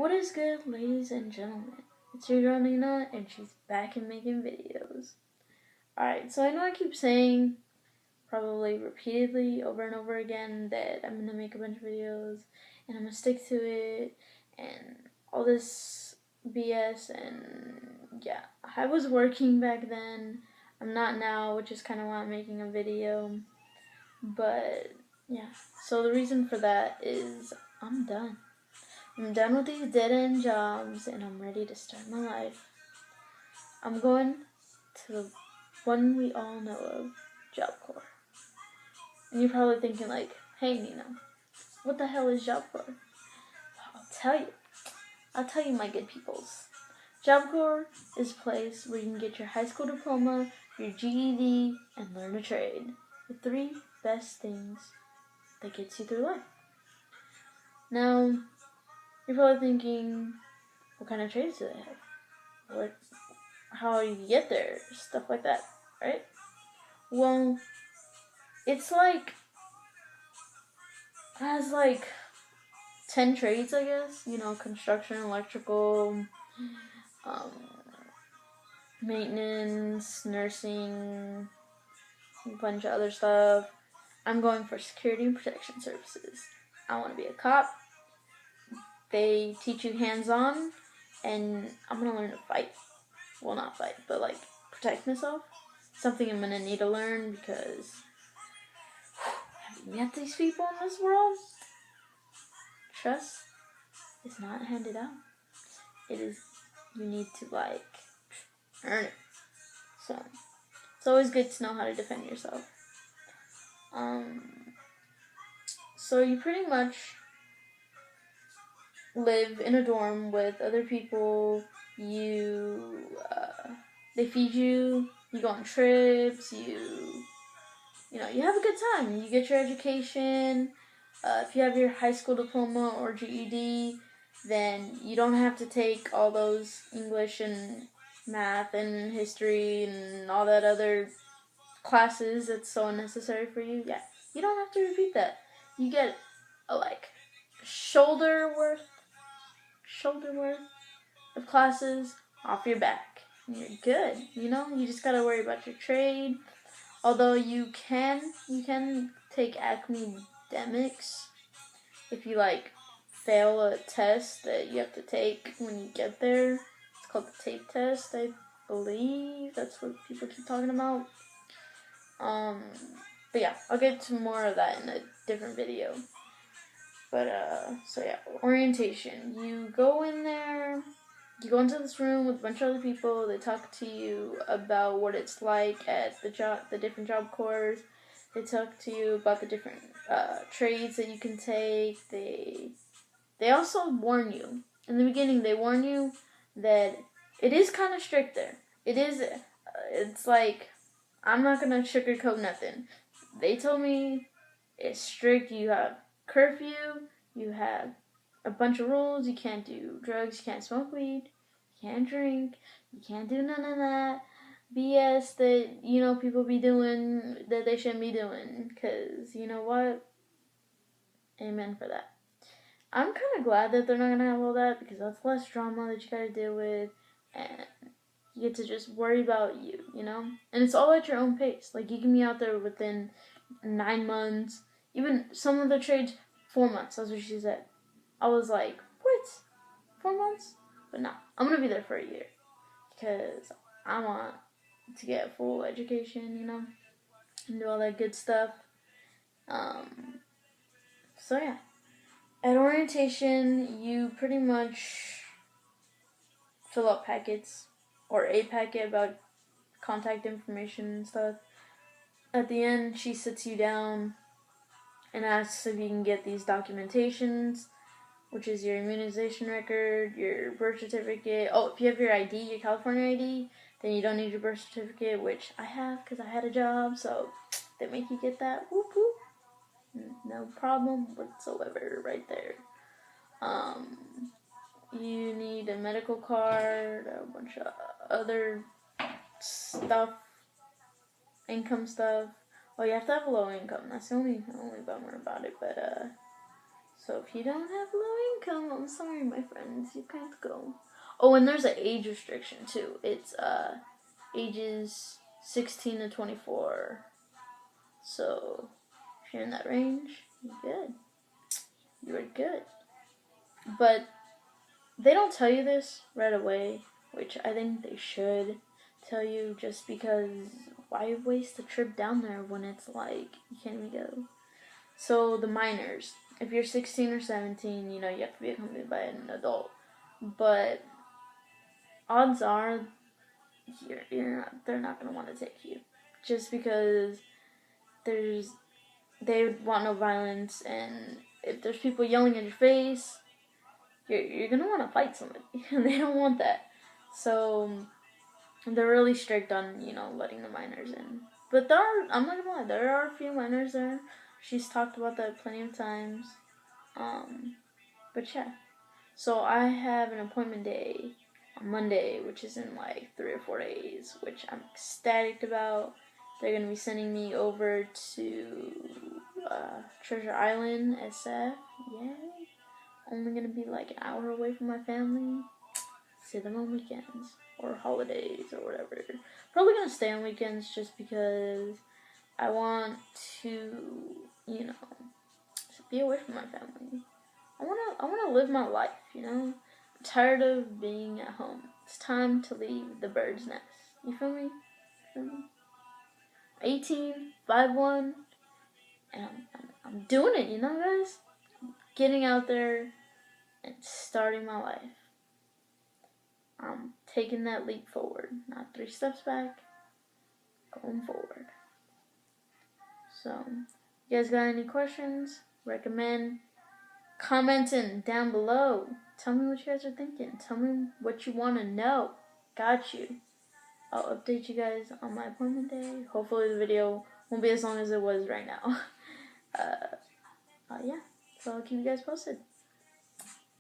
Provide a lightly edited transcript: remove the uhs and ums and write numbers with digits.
What is good, ladies and gentlemen? It's your girl Nina, and she's back and making videos. Alright, so I know I keep saying, probably repeatedly, over and over again, that I'm gonna make a bunch of videos, and I'm gonna stick to it, and all this BS, and yeah. I was working back then. I'm not now, which is kind of why I'm making a video. But, yeah. So the reason for that is I'm done. I'm done with these dead-end jobs, and I'm ready to start my life. I'm going to the one we all know of, Job Corps. And you're probably thinking like, hey Nina, what the hell is Job Corps? Well, I'll tell you my good peoples. Job Corps is a place where you can get your high school diploma, your GED, and learn a trade. The three best things that gets you through life. Now, you're probably thinking, what kind of trades do they have? How you get there, stuff like that, right? Well, it's like, it has like 10 trades, I guess. You know, construction, electrical, maintenance, nursing, a bunch of other stuff. I'm going for security and protection services. I want to be a cop. They teach you hands-on, and I'm going to learn to fight. Well, not fight, but like protect myself. Something I'm going to need to learn because have you met these people in this world? Trust is not handed out. It is, you need to like earn it. So it's always good to know how to defend yourself. So you pretty much live in a dorm with other people. They feed you. You go on trips. You have a good time. You get your education. If you have your high school diploma or GED, then you don't have to take all those English and math and history and all that other classes that's so unnecessary for you. Yeah, you don't have to repeat that. You get a shoulder worth of classes off your back. And you're good. You just gotta worry about your trade. Although you can take academics if you fail a test that you have to take when you get there. It's called the tape test, I believe. That's what people keep talking about. But yeah, I'll get to more of that in a different video. But so yeah, orientation. You go in there. You go into this room with a bunch of other people. They talk to you about what it's like at the different job corps. They talk to you about the different trades that you can take. They also warn you. In the beginning, they warn you that it is kind of strict there. It's like, I'm not going to sugarcoat nothing. They told me it's strict. You have curfew. You have a bunch of rules. You can't do drugs. You can't smoke weed. You can't drink. You can't do none of that BS that, people be doing that they shouldn't be doing. Because, you know what? Amen for that. I'm kind of glad that they're not going to have all that because that's less drama that you got to deal with. And you get to just worry about you, And it's all at your own pace. Like, you can be out there within 9 months. Even some of the trades, 4 months. That's what she said. I was like, what? 4 months? But no, I'm going to be there for a year. Because I want to get full education, and do all that good stuff. So yeah. At orientation, you pretty much fill out packets, or a packet about contact information and stuff. At the end, she sits you down and asks if you can get these documentations, which is your immunization record, your birth certificate. Oh, if you have your ID, your California ID, then you don't need your birth certificate, which I have because I had a job, so they make you get that. Whoop whoop. No problem whatsoever right there. You need a medical card, a bunch of other stuff, income stuff. Oh, you have to have a low income. That's the only bummer about it. But So if you don't have low income, I'm sorry, my friends, you can't go. Oh, and there's an age restriction too. It's ages 16 to 24. So if you're in that range, you're good. You're good. But they don't tell you this right away, which I think they should tell you, just because why waste a trip down there when it's like you can't even go. So the minors, if you're 16 or 17, you have to be accompanied by an adult. But odds are they're not going to want to take you, just because they want no violence, and if there's people yelling in your face, you're going to want to fight somebody, and they don't want that. So they're really strict on, letting the minors in. But I'm not gonna lie, there are a few minors there. She's talked about that plenty of times. But yeah. So I have an appointment day on Monday, which is in like 3 or 4 days, which I'm ecstatic about. They're gonna be sending me over to Treasure Island, SF. Yay. Only gonna be like an hour away from my family. See them on weekends or holidays or whatever. Probably gonna stay on weekends just because I want to, be away from my family. I wanna live my life, I'm tired of being at home. It's time to leave the bird's nest. You feel me? 18, 5'1", and I'm doing it, guys? Getting out there and starting my life. I'm taking that leap forward, not 3 steps back, going forward. So, you guys got any questions? Recommend commenting down below. Tell me what you guys are thinking. Tell me what you want to know. Got you. I'll update you guys on my appointment day. Hopefully the video won't be as long as it was right now. Yeah, so I'll keep you guys posted.